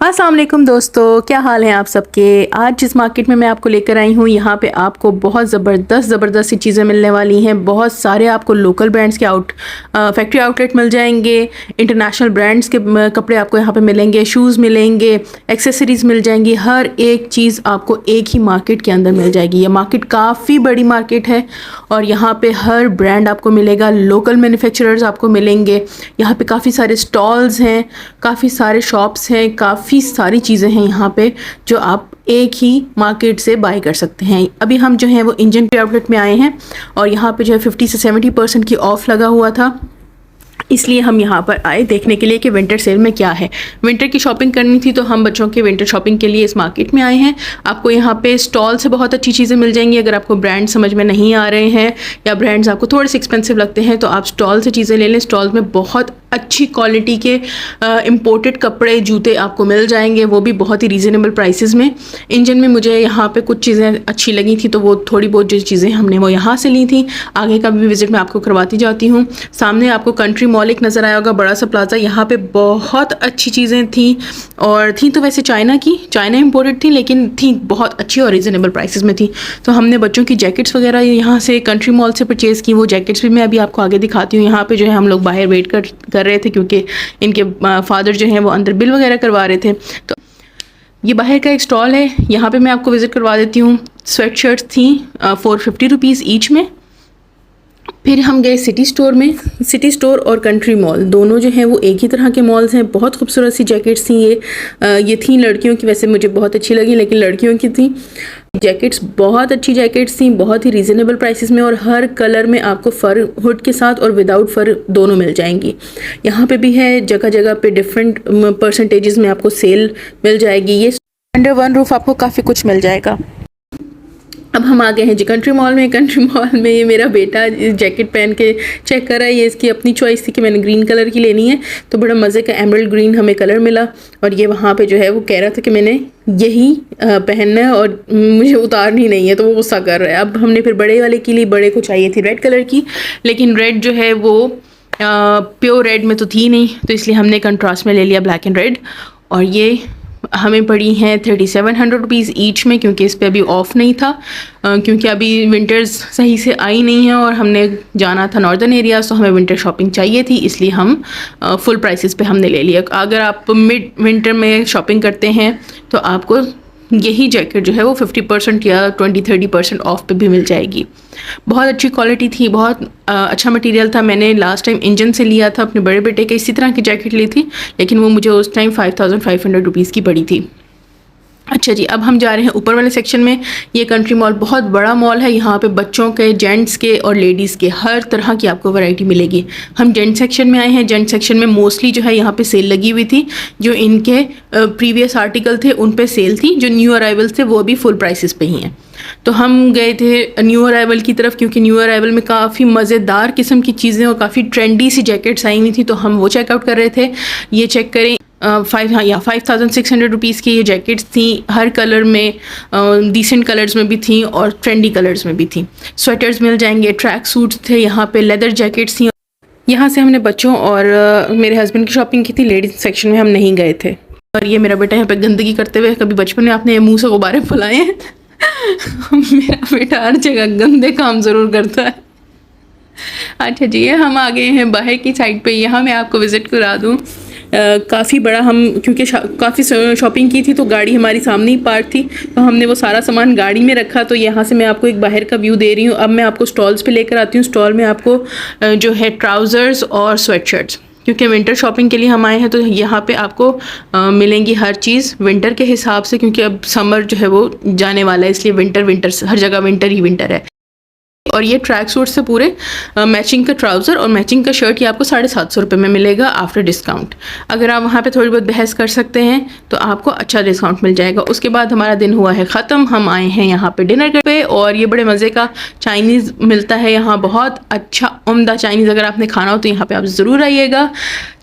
अस्सलाम वालेकुम दोस्तों, क्या हाल है आप सबके। आज जिस मार्केट में मैं आपको लेकर आई हूँ, यहाँ पे आपको बहुत ज़बरदस्त सी चीज़ें मिलने वाली हैं। बहुत सारे आपको लोकल ब्रांड्स के फैक्ट्री आउटलेट मिल जाएंगे। इंटरनेशनल ब्रांड्स के कपड़े आपको यहाँ पे मिलेंगे, शूज़ मिलेंगे, एक्सेसरीज़ मिल जाएंगी। हर एक चीज़ आपको एक ही मार्केट के अंदर मिल जाएगी। ये मार्केट काफ़ी बड़ी मार्केट है और यहाँ पे हर ब्रांड आपको मिलेगा। लोकल मैन्युफैक्चरर्स आपको मिलेंगे। यहाँ पे काफ़ी सारे स्टॉल्स हैं, काफ़ी सारे शॉप्स हैं, काफ़ी सारी चीज़ें हैं यहाँ पे जो आप एक ही मार्केट से बाय कर सकते हैं। अभी हम जो हैं वो इंजन पे आउटलेट में आए हैं और यहाँ पे जो है 50 से 70% की ऑफ़ लगा हुआ था, इसलिए हम यहाँ पर आए देखने के लिए कि विंटर सेल में क्या है। विंटर की शॉपिंग करनी थी तो हम बच्चों के विंटर शॉपिंग के लिए इस मार्केट में आए हैं। आपको यहाँ पे स्टॉल से बहुत अच्छी चीज़ें मिल जाएंगी। अगर आपको ब्रांड समझ में नहीं आ रहे हैं या ब्रांड्स आपको थोड़े से एक्सपेंसिव लगते हैं तो आप स्टॉल से चीज़ें ले लें। स्टॉल में बहुत अच्छी क्वालिटी के इम्पोर्टेड कपड़े, जूते आपको मिल जाएंगे, वो भी बहुत ही रीज़नेबल प्राइसेस में। इंजन में मुझे यहाँ पे कुछ चीज़ें अच्छी लगी थी तो वो थोड़ी बहुत जो चीज़ें हमने वो यहाँ से ली थी। आगे का भी विज़िट मैं आपको करवाती जाती हूँ। सामने आपको कंट्री मॉल एक नज़र आया होगा, बड़ा सा प्लाजा। यहाँ पे बहुत अच्छी चीज़ें थी और थी तो वैसे चाइना इम्पोर्टेड थी, लेकिन थी बहुत अच्छी और रीज़नेबल प्राइसेस में थी। तो हमने बच्चों की जैकेट्स वगैरह यहाँ से कंट्री मॉल से परचेज़ की। वो जैकेट्स भी मैं अभी आपको आगे दिखाती हूँ। यहाँ पे जो है हम लोग बाहर वेट कर रहे थे क्योंकि इनके फादर जो हैं वो अंदर बिल वगैरह करवा रहे थे। तो ये बाहर का एक स्टॉल है, यहाँ पे मैं आपको विज़िट करवा देती हूँ। स्वेट शर्ट्स थी 450 रुपीज़ ईच में। फिर हम गए सिटी स्टोर में। सिटी स्टोर और कंट्री मॉल दोनों जो हैं वो एक ही तरह के मॉल्स हैं। बहुत खूबसूरत सी जैकेट्स थी ये थी लड़कियों की, वैसे मुझे बहुत अच्छी लगी लेकिन लड़कियों की थी जैकेट्स। बहुत अच्छी जैकेट्स थी, बहुत ही रीज़नेबल प्राइसेस में और हर कलर में आपको फर हुड के साथ और विदाउट फर दोनों मिल जाएंगी। यहाँ पे भी है जगह जगह पे डिफरेंट परसेंटेजेस में आपको सेल मिल जाएगी। ये अंडर वन रूफ आपको काफ़ी कुछ मिल जाएगा। अब हम आ गए हैं जी कंट्री मॉल में। कंट्री मॉल में ये मेरा बेटा जैकेट पहन के चेक कर रहा है। ये इसकी अपनी चॉइस थी कि मैंने ग्रीन कलर की लेनी है, तो बड़ा मज़े का एमरल्ड ग्रीन हमें कलर मिला और ये वहाँ पे जो है वो कह रहा था कि मैंने यही पहनना है और मुझे उतारनी नहीं है, तो वो गुस्सा कर रहा है। अब हमने फिर बड़े वाले के लिए, बड़े को चाहिए थी रेड कलर की, लेकिन रेड जो है वो प्योर रेड में तो थी नहीं, तो इसलिए हमने कंट्रास्ट में ले लिया ब्लैक एंड रेड। और ये हमें पड़ी हैं 3700 रुपीज़ ईच में, क्योंकि इस पे अभी ऑफ़ नहीं था, क्योंकि अभी विंटर्स सही से आई नहीं है और हमने जाना था नॉर्दर्न एरियाज़, तो हमें विंटर शॉपिंग चाहिए थी, इसलिए हम फुल प्राइसेस पे हमने ले लिया। अगर आप मिड विंटर में शॉपिंग करते हैं तो आपको यही जैकेट जो है वो 50% या 20-30% ऑफ पे भी मिल जाएगी। बहुत अच्छी क्वालिटी थी, बहुत अच्छा मटेरियल था। मैंने लास्ट टाइम इंजन से लिया था, अपने बड़े बेटे के इसी तरह की जैकेट ली थी, लेकिन वो मुझे उस टाइम 5500 रुपीज़ की पड़ी थी। अच्छा जी, अब हम जा रहे हैं ऊपर वाले सेक्शन में। ये कंट्री मॉल बहुत बड़ा मॉल है। यहाँ पे बच्चों के, जेंट्स के और लेडीज़ के हर तरह की आपको वैरायटी मिलेगी। हम जेंट सेक्शन में आए हैं। जेंट सेक्शन में मोस्टली जो है यहाँ पे सेल लगी हुई थी। जो इनके प्रीवियस आर्टिकल थे उन पे सेल थी, जो न्यू अराइवल्स थे वो भी फुल प्राइसेस पे ही हैं। तो हम गए थे न्यू अराइवल की तरफ, क्योंकि न्यू अराइवल में काफ़ी मज़ेदार किस्म की चीज़ें और काफ़ी ट्रेंडी सी जैकेट्स आई हुई थी, तो हम वो चेकआउट कर रहे थे। ये चेक करें, 5600 रुपीज़ की ये जैकेट्स थी। हर कलर में, डिसेंट कलर्स में भी थी और ट्रेंडी कलर्स में भी थी। स्वेटर्स मिल जाएंगे, ट्रैक सूट्स थे, यहाँ पे लेदर जैकेट्स थी। यहाँ से हमने बच्चों और मेरे हस्बैंड की शॉपिंग की थी। लेडीज़ सेक्शन में हम नहीं गए थे। और ये मेरा बेटा यहाँ पे गंदगी करते हुए, कभी बचपन में आपने मुँह से गुब्बारे फुलाए हैं? मेरा बेटा हर जगह गंदे काम ज़रूर करता है। अच्छा जी, हम आ गए हैं बाहर की साइड पे। यहाँ मैं आपको विज़िट करा दूँ। काफ़ी बड़ा, हम क्योंकि काफ़ी शॉपिंग की थी तो गाड़ी हमारी सामने ही पार्क थी, तो हमने वो सारा सामान गाड़ी में रखा। तो यहाँ से मैं आपको एक बाहर का व्यू दे रही हूँ। अब मैं आपको स्टॉल्स पे लेकर आती हूँ। स्टॉल में आपको जो है ट्राउज़र्स और स्वेट शर्ट्स, क्योंकि विंटर शॉपिंग के लिए हम आए हैं, तो यहाँ पे आपको मिलेंगी हर चीज़ विंटर के हिसाब से, क्योंकि अब समर जो है वो जाने वाला है, इसलिए विंटर हर जगह विंटर ही विंटर है। और ये ट्रैक सूट से पूरे मैचिंग का ट्राउज़र और मैचिंग का शर्ट ये आपको 750 रुपये में मिलेगा आफ्टर डिस्काउंट। अगर आप वहाँ पे थोड़ी बहुत बहस कर सकते हैं तो आपको अच्छा डिस्काउंट मिल जाएगा। उसके बाद हमारा दिन हुआ है ख़त्म। हम आए हैं यहाँ पे डिनर पे और ये बड़े मज़े का चाइनीज़ मिलता है यहाँ, बहुत अच्छा उम्दा चाइनीज़। अगर आपने खाना हो तो यहाँ पर आप ज़रूर आइएगा।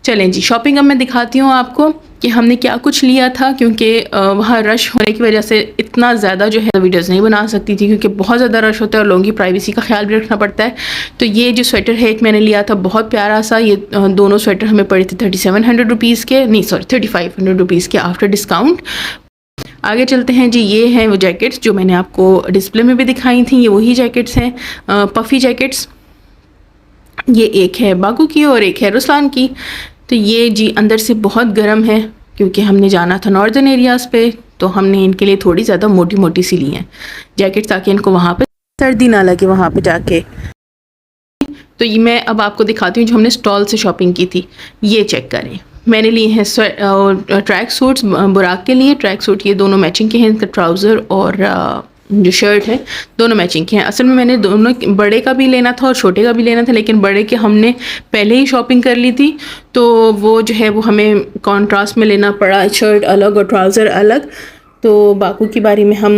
चलें जी, शॉपिंग अब मैं दिखाती हूँ आपको कि हमने क्या कुछ लिया था, क्योंकि वहाँ रश होने की वजह से इतना ज़्यादा जो है वीडियोस नहीं बना सकती थी, क्योंकि बहुत ज़्यादा रश होता है और लोगों की प्राइवेसी का ख्याल भी रखना पड़ता है। तो ये जो स्वेटर है एक मैंने लिया था बहुत प्यारा सा, ये दोनों स्वेटर हमें पड़े थे 3700 रुपीज़ के, नहीं सॉरी 3500 रुपीज़ के आफ्टर डिस्काउंट। आगे चलते हैं जी, ये हैं वो जैकेट्स जो मैंने आपको डिस्प्ले में भी दिखाई थी, ये वही जैकेट्स हैं, पफ़ी जैकेट्स। ये एक है बागू की और एक है रुस्लान की। तो ये जी अंदर से बहुत गर्म है, क्योंकि हमने जाना था नॉर्दर्न एरियाज़ पे, तो हमने इनके लिए थोड़ी ज़्यादा मोटी मोटी सी ली हैं जैकेट, ताकि इनको वहाँ पे सर्दी ना लगे वहाँ पे जाके। तो ये मैं अब आपको दिखाती हूँ जो हमने स्टॉल से शॉपिंग की थी। ये चेक करें, मैंने लिए हैं ट्रैक सूट्स बुराक के लिए। ट्रैक सूट ये दोनों मैचिंग के हैं, इनका ट्राउज़र और जो शर्ट है दोनों मैचिंग के हैं। असल में मैंने दोनों बड़े का भी लेना था और छोटे का भी लेना था, लेकिन बड़े के हमने पहले ही शॉपिंग कर ली थी, तो वो जो है वो हमें कॉन्ट्रास्ट में लेना पड़ा, शर्ट अलग और ट्राउज़र अलग। तो बाकू की बारी में हम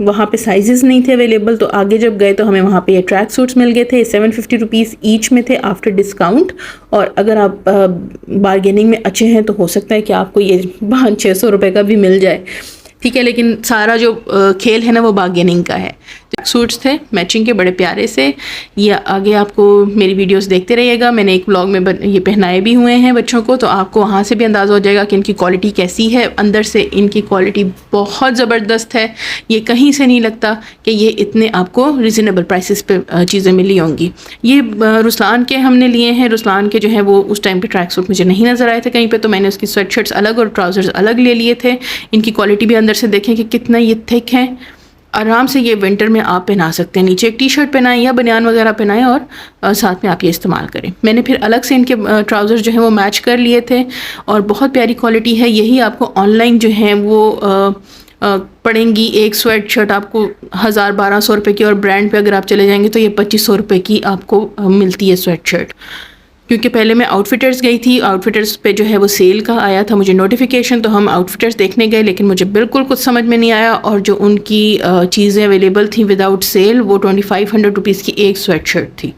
वहाँ पे साइजेस नहीं थे अवेलेबल, तो आगे जब गए तो हमें वहाँ पे ये ट्रैक सूट्स मिल गए थे। 750 रुपीज़ ईच में थे आफ्टर डिस्काउंट, और अगर आप बारगेनिंग में अच्छे हैं तो हो सकता है कि आपको ये 500-600 रुपये का भी मिल जाए, ठीक है। लेकिन सारा जो खेल है ना वो बारगेनिंग का है। सूट्स थे मैचिंग के, बड़े प्यारे से। ये आगे आपको मेरी वीडियोस देखते रहिएगा, मैंने एक व्लॉग में ये पहनाए भी हुए हैं बच्चों को, तो आपको वहाँ से भी अंदाज़ा हो जाएगा कि इनकी क्वालिटी कैसी है। अंदर से इनकी क्वालिटी बहुत ज़बरदस्त है, ये कहीं से नहीं लगता कि ये इतने आपको रिजनेबल प्राइसेस पे चीज़ें मिली होंगी। ये रुस्लान के हमने लिए हैं। रुस्लान के जो है वो उस टाइम पे ट्रैक सूट मुझे नहीं नज़र आए थे कहीं पे, तो मैंने उसकी स्वेट शर्ट्स अलग और ट्राउज़र्स अलग ले लिए थे। इनकी क्वालिटी भी अंदर से देखें कि कितना ये थिक है, आराम से ये विंटर में आप पहना सकते हैं। नीचे एक टी शर्ट पहनाएं या बनियान वगैरह पहनाएं और साथ में आप ये इस्तेमाल करें। मैंने फिर अलग से इनके ट्राउज़र जो है वो मैच कर लिए थे, और बहुत प्यारी क्वालिटी है। यही आपको ऑनलाइन जो है वो पड़ेंगी। एक स्वेट शर्ट आपको 1000-1200 रुपये की, और ब्रांड पे अगर आप चले जाएंगे तो ये 2500 रुपये की आपको मिलती है स्वेट शर्ट। क्योंकि पहले मैं आउटफिटर्स गई थी, आउटफिटर्स पे जो है वो सेल का आया था मुझे नोटिफिकेशन, तो हम आउटफिटर्स देखने गए, लेकिन मुझे बिल्कुल कुछ समझ में नहीं आया। और जो उनकी चीज़ें अवेलेबल थी विदाउट सेल, वो 2500 रुपीज़ की एक स्वेट शर्ट थी।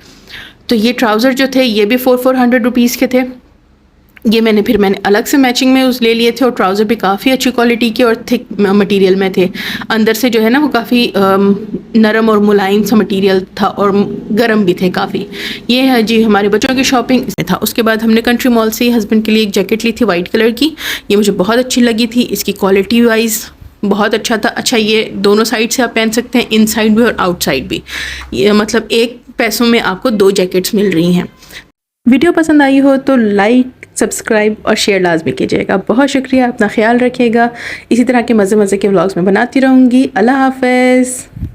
तो ये ट्राउज़र जो थे ये भी 400 रुपीज़ के थे। ये मैंने अलग से मैचिंग में उस ले लिए थे, और ट्राउज़र भी काफ़ी अच्छी क्वालिटी के और थिक मटेरियल में थे। अंदर से जो है ना वो काफ़ी नरम और मुलायम सा मटेरियल था, और गर्म भी थे काफ़ी। ये है जी हमारे बच्चों की शॉपिंग इसमें था। उसके बाद हमने कंट्री मॉल से हस्बैंड के लिए एक जैकेट ली थी वाइट कलर की। ये मुझे बहुत अच्छी लगी थी, इसकी क्वालिटी वाइज बहुत अच्छा था। अच्छा, ये दोनों साइड से आप पहन सकते हैं, इन साइड भी और आउट साइड भी। ये मतलब एक पैसों में आपको 2 जैकेट्स मिल रही हैं। वीडियो पसंद आई हो तो लाइक, सब्सक्राइब और शेयर लाजमी कीजिएगा। बहुत शुक्रिया, अपना ख्याल रखिएगा। इसी तरह के मज़े मज़े के व्लॉग्स में बनाती रहूँगी। अल्लाह हाफ़िज़।